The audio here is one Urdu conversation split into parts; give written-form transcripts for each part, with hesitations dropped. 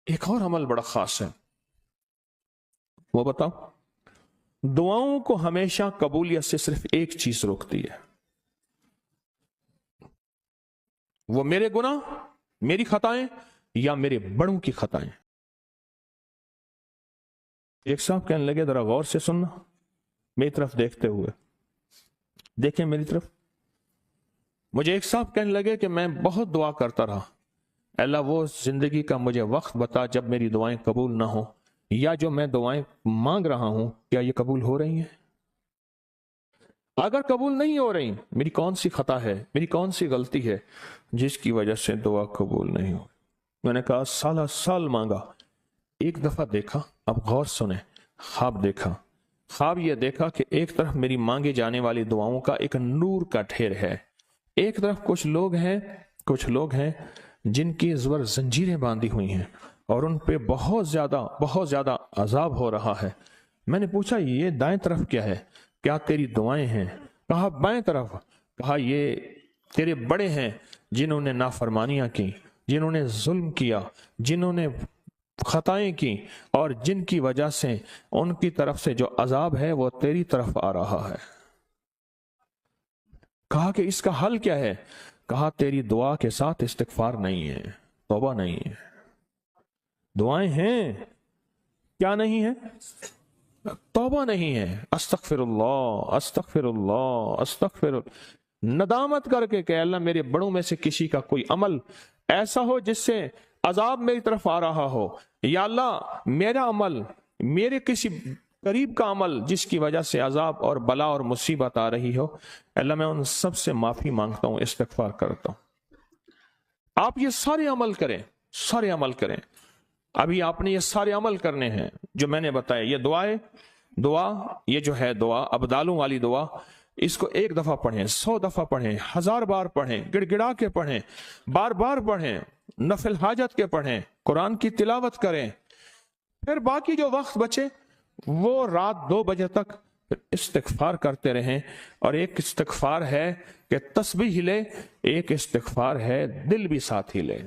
ایک اور عمل بڑا خاص ہے، وہ بتاؤ؟ دعاؤں کو ہمیشہ قبولیت سے صرف ایک چیز روکتی ہے، وہ میرے گناہ، میری خطائیں یا میرے بڑوں کی خطائیں۔ ایک صاحب کہنے لگے ذرا غور سے سننا، میری طرف دیکھتے ہوئے، دیکھیں میری طرف۔ مجھے ایک صاحب کہنے لگے کہ میں بہت دعا کرتا رہا، اللہ وہ زندگی کا مجھے وقت بتا جب میری دعائیں قبول نہ ہوں، یا جو میں دعائیں مانگ رہا ہوں کیا یہ قبول ہو رہی ہیں؟ اگر قبول نہیں ہو رہی، میری کون سی خطا ہے، میری کون سی غلطی ہے جس کی وجہ سے دعا قبول نہیں ہو؟ میں نے کہا سالہ سال مانگا، ایک دفعہ دیکھا، اب غور سنیں، خواب دیکھا۔ خواب یہ دیکھا کہ ایک طرف میری مانگے جانے والی دعاؤں کا ایک نور کا ڈھیر ہے، ایک طرف کچھ لوگ ہیں جن کی زبر زنجیریں باندھی ہوئی ہیں اور ان پہ بہت زیادہ عذاب ہو رہا ہے۔ میں نے پوچھا یہ دائیں طرف کیا ہے؟ کیا تیری دعائیں ہیں؟ کہا بائیں طرف۔ کہا یہ تیرے بڑے ہیں جنہوں نے نافرمانیاں کی، جنہوں نے ظلم کیا، جنہوں نے خطائیں کی، اور جن کی وجہ سے ان کی طرف سے جو عذاب ہے وہ تیری طرف آ رہا ہے۔ کہا کہ اس کا حل کیا ہے؟ کہا تیری دعا کے ساتھ استغفار نہیں ہے، توبہ نہیں ہے۔ دعائیں ہیں، کیا نہیں ہے؟ توبہ نہیں ہے۔ استغفر اللہ استغفر اللہ استغفر اللہ، ندامت کر کے کہ اللہ میرے بڑوں میں سے کسی کا کوئی عمل ایسا ہو جس سے عذاب میری طرف آ رہا ہو، یا اللہ میرا عمل، میرے کسی قریب کا عمل جس کی وجہ سے عذاب اور بلا اور مصیبت آ رہی ہو، اللہ میں ان سب سے معافی مانگتا ہوں، استغفار کرتا ہوں۔ آپ یہ سارے عمل کریں۔ ابھی آپ نے یہ سارے عمل کرنے ہیں جو میں نے بتایا۔ یہ دعا یہ جو ہے دعا، ابدالوں والی دعا، اس کو 1 دفعہ پڑھیں، 100 دفعہ پڑھیں، 1000 بار پڑھیں، گڑ گڑا کے پڑھیں، بار بار پڑھیں، نفل حاجت کے پڑھیں، قرآن کی تلاوت کریں۔ پھر باقی جو وقت بچے وہ رات 2 بجے تک استغفار کرتے رہیں۔ اور ایک استغفار ہے کہ تسبیح ہلے، ایک استغفار ہے دل بھی ساتھ ہلے۔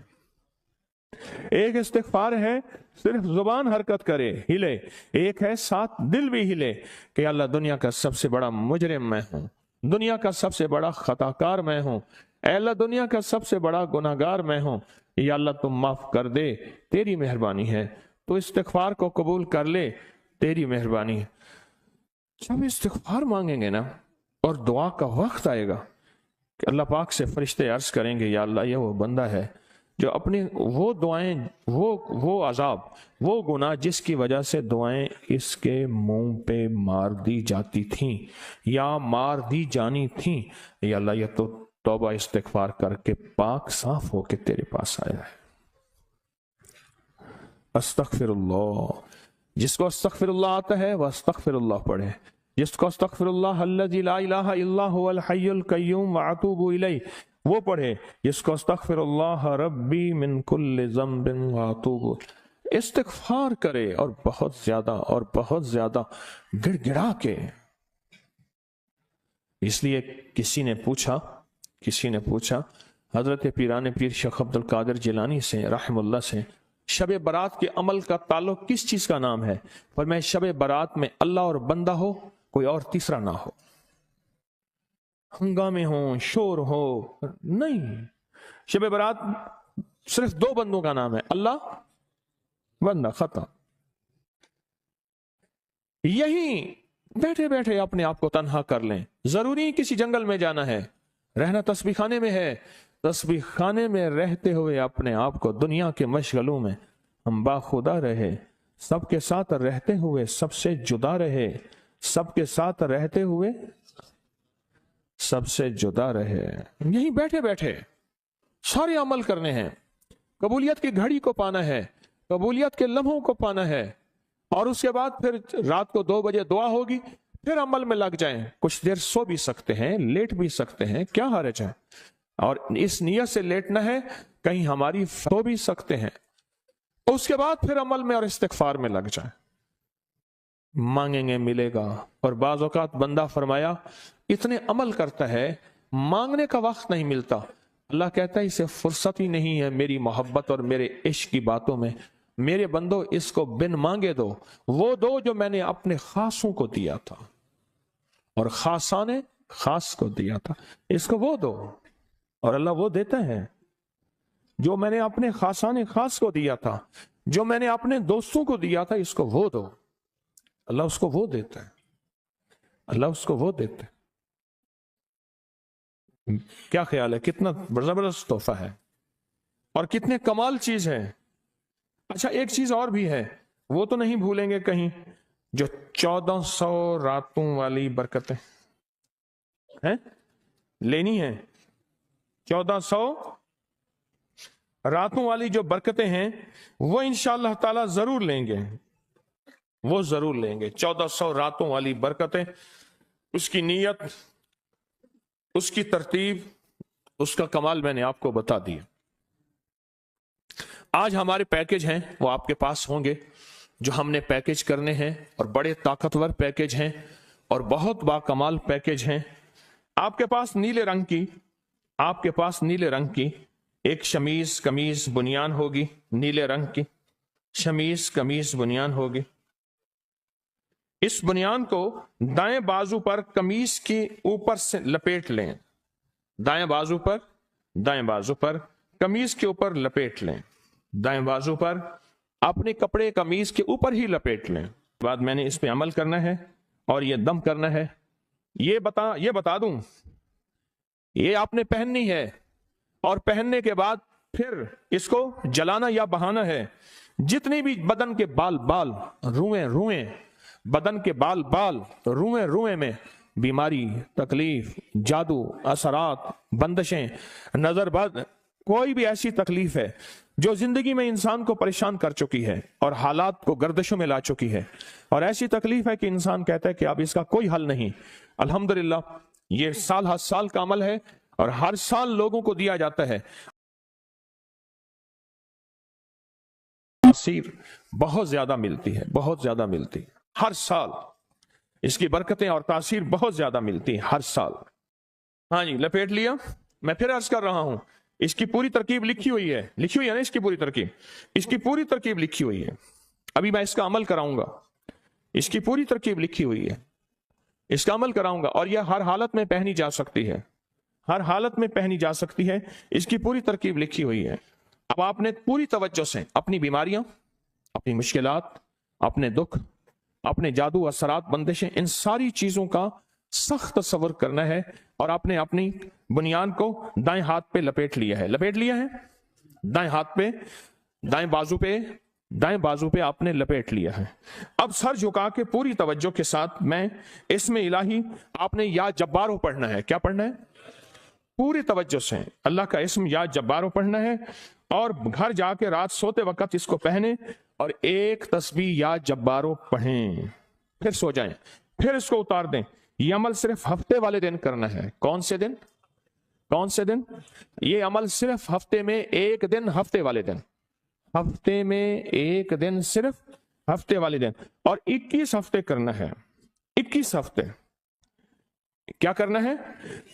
ایک استغفار ہے صرف زبان حرکت کرے، ہلے، ایک ہے ساتھ دل بھی ہلے کہ اللہ دنیا کا سب سے بڑا مجرم میں ہوں، دنیا کا سب سے بڑا خطا کار میں ہوں، اے اللہ دنیا کا سب سے بڑا گناہ گار میں ہوں، یا اللہ تم معاف کر دے، تیری مہربانی ہے، تو استغفار کو قبول کر لے، تیری مہربانی ہے۔ جب استغفار مانگیں گے نا اور دعا کا وقت آئے گا کہ اللہ پاک سے فرشتے عرض کریں گے یا اللہ یہ وہ بندہ ہے جو اپنے وہ دعائیں، وہ عذاب، وہ گناہ جس کی وجہ سے دعائیں اس کے منہ پہ مار دی جاتی تھیں یا مار دی جانی تھیں، یا اللہ یہ تو توبہ استغفار کر کے پاک صاف ہو کے تیرے پاس آیا ہے۔ استغفر اللہ، جس کو استغفر اللہ آتا ہے وہ استغفر اللہ پڑھے، جس کو استغفر اللہ الذی لا الہ الا هو الحی القیوم واتوب الیہ وہ پڑھے، جس کو استغفر اللہ ربی من کل ذنب واتوب، استغفار کرے اور بہت زیادہ گڑ گڑا کے۔ اس لیے کسی نے پوچھا حضرت پیران پیر شیخ عبد القادر جیلانی سے رحم اللہ سے، شب برات کے عمل کا تعلق کس چیز کا نام ہے؟ فرمایا شب برات میں اللہ اور بندہ ہو، کوئی اور تیسرا نہ ہو، ہنگامے ہوں، شور ہو، نہیں، شب برات صرف 2 بندوں کا نام ہے، اللہ، بندہ، ختم۔ یہی بیٹھے بیٹھے اپنے آپ کو تنہا کر لیں، ضروری کسی جنگل میں جانا ہے، رہنا تسبیح خانے میں ہے، تسبیح خانے میں رہتے ہوئے اپنے آپ کو دنیا کے مشغلوں میں ہم باخدا رہے، سب کے ساتھ رہتے ہوئے سب سے جدا رہے، سب کے ساتھ رہتے ہوئے سب سے جدا رہے۔ یہیں بیٹھے بیٹھے سارے عمل کرنے ہیں، قبولیت کی گھڑی کو پانا ہے، قبولیت کے لمحوں کو پانا ہے، اور اس کے بعد پھر رات کو 2 بجے دعا ہوگی، پھر عمل میں لگ جائیں، کچھ دیر سو بھی سکتے ہیں، لیٹ بھی سکتے ہیں، کیا حرج ہے؟ اور اس نیت سے لیٹنا ہے کہیں ہماری سو بھی سکتے ہیں، اس کے بعد پھر عمل میں اور استغفار میں لگ جائیں، مانگیں گے ملے گا۔ اور بعض اوقات بندہ فرمایا اتنے عمل کرتا ہے مانگنے کا وقت نہیں ملتا، اللہ کہتا ہے اسے فرصت ہی نہیں ہے میری محبت اور میرے عشق کی باتوں میں، میرے بندو اس کو بن مانگے دو، وہ دو جو میں نے اپنے خاصوں کو دیا تھا اور خاصاں نے خاص کو دیا تھا، اس کو وہ دو۔ اور اللہ وہ دیتا ہے جو میں نے اپنے خاصان خاص کو دیا تھا، جو میں نے اپنے دوستوں کو دیا تھا، اس کو وہ دو۔ اللہ اس کو وہ دیتا ہے، اللہ اس کو وہ دیتا ہے۔ کیا خیال ہے؟ کتنا زبردست تحفہ ہے اور کتنے کمال چیز ہے۔ اچھا ایک چیز اور بھی ہے، وہ تو نہیں بھولیں گے کہیں، جو 1400 راتوں والی برکتیں ہیں لینی ہیں، 1400 راتوں والی جو برکتیں ہیں وہ انشاءاللہ تعالی ضرور لیں گے، وہ ضرور لیں گے۔ 1400 راتوں والی برکتیں، اس کی نیت، اس کی ترتیب، اس کا کمال میں نے آپ کو بتا دیا۔ آج ہمارے پیکج ہیں وہ آپ کے پاس ہوں گے، جو ہم نے پیکج کرنے ہیں، اور بڑے طاقتور پیکج ہیں اور بہت با کمال پیکج ہیں۔ آپ کے پاس نیلے رنگ کی، آپ کے پاس نیلے رنگ کی ایک شمیز قمیض بنیان ہوگی، نیلے رنگ کی شمیز قمیض بنیان ہوگی۔ اس بنیان کو دائیں بازو پر قمیض کی اوپر سے لپیٹ لیں، دائیں بازو پر قمیض کے اوپر لپیٹ لیں، دائیں بازو پر اپنے کپڑے قمیض کے اوپر ہی لپیٹ لیں۔ بعد میں نے اس پہ عمل کرنا ہے اور یہ دم کرنا ہے۔ یہ بتا دوں، یہ آپ نے پہننی ہے، اور پہننے کے بعد پھر اس کو جلانا یا بہانا ہے۔ جتنی بھی بدن کے بال روئیں بدن کے بال روئیں میں بیماری، تکلیف، جادو، اثرات، بندشیں، نظر بد، کوئی بھی ایسی تکلیف ہے جو زندگی میں انسان کو پریشان کر چکی ہے اور حالات کو گردشوں میں لا چکی ہے، اور ایسی تکلیف ہے کہ انسان کہتا ہے کہ اب اس کا کوئی حل نہیں، الحمدللہ یہ سال ہر سال کا عمل ہے اور ہر سال لوگوں کو دیا جاتا ہے۔ تاثیر بہت زیادہ ملتی ہے، بہت زیادہ ملتی ہے ہر سال، اس کی برکتیں اور تاثیر بہت زیادہ ملتی ہیں ہر سال۔ ہاں جی، لپیٹ لیا۔ میں پھر عرض کر رہا ہوں، اس کی پوری ترکیب لکھی ہوئی ہے نا، اس کی پوری ترکیب لکھی ہوئی ہے۔ ابھی میں اس کا عمل کراؤں گا، اس کی پوری ترکیب لکھی ہوئی ہے، اس کا عمل کراؤں گا، اور یہ ہر حالت میں پہنی جا سکتی ہے، ہر حالت میں پہنی جا سکتی ہے، اس کی پوری ترکیب لکھی ہوئی ہے۔ اب آپ نے پوری توجہ سے اپنی بیماریاں، اپنی مشکلات، اپنے دکھ، اپنے جادو، اثرات، بندشیں، ان ساری چیزوں کا سخت تصور کرنا ہے، اور آپ نے اپنی بنیان کو دائیں ہاتھ پہ لپیٹ لیا ہے، دائیں ہاتھ پہ، دائیں بازو پہ آپ نے لپیٹ لیا ہے۔ اب سر جھکا کے پوری توجہ کے ساتھ میں اسم الہی آپ نے یا جبارو پڑھنا ہے۔ کیا پڑھنا ہے؟ پوری توجہ سے اللہ کا اسم یا جبارو پڑھنا ہے، اور گھر جا کے رات سوتے وقت اس کو پہنے اور ایک تسبیح یا جبارو پڑھیں، پھر سو جائیں، پھر اس کو اتار دیں۔ یہ عمل صرف ہفتے والے دن کرنا ہے۔ کون سے دن؟ یہ عمل صرف ہفتے میں ایک دن، ہفتے میں ایک دن، صرف ہفتے والے دن، اور 21 ہفتے کرنا ہے۔ 21 ہفتے کیا کرنا ہے؟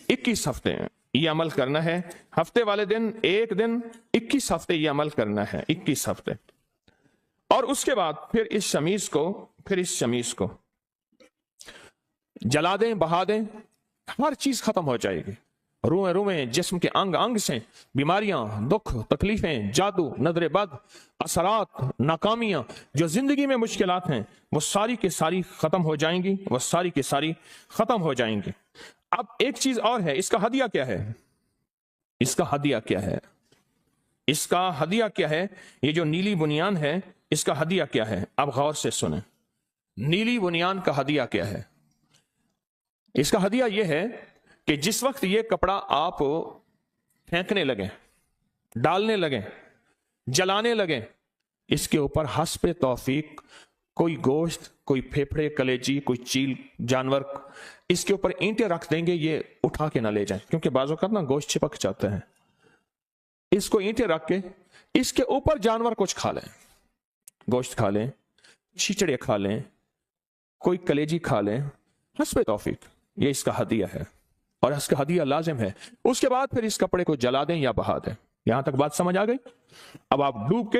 21 ہفتے یہ عمل کرنا ہے، ہفتے والے دن ایک دن، 21 ہفتے یہ عمل کرنا ہے، 21 ہفتے۔ اور اس کے بعد پھر اس شمیز کو جلا دیں، بہا دیں، ہر چیز ختم ہو جائے گی۔ روئیں جسم کے انگ سے بیماریاں، دکھ، تکلیفیں، جادو، نظر بد، اثرات، ناکامیاں، جو زندگی میں مشکلات ہیں، وہ ساری کی ساری ختم ہو جائیں گی، اب ایک چیز اور ہے، اس کا ہدیہ کیا ہے؟ یہ جو نیلی بنیان ہے، اس کا ہدیہ کیا ہے؟ اب غور سے سنیں، نیلی بنیان کا ہدیہ کیا ہے؟ اس کا ہدیہ یہ ہے کہ جس وقت یہ کپڑا آپ پھینکنے لگیں، ڈالنے لگیں، جلانے لگیں، اس کے اوپر حسب توفیق کوئی گوشت، کوئی پھیپھڑے، کلیجی، کوئی چیل جانور، اس کے اوپر اینٹیں رکھ دیں گے، یہ اٹھا کے نہ لے جائیں، کیونکہ بعض اوقات نا گوشت چپک جاتا ہے۔ اس کو اینٹیں رکھ کے اس کے اوپر جانور کچھ کھا لیں، گوشت کھا لیں، چھچڑے کھا لیں، کوئی کلیجی کھا لیں، حسب توفیق، یہ اس کا ہدیہ ہے، اور اس کا ہدیہ لازم ہے۔ اس کے بعد پھر اس کپڑے کو جلا دیں یا بہا دیں۔ یہاں تک بات سمجھ آ گئی؟ اب آپ ڈوب کے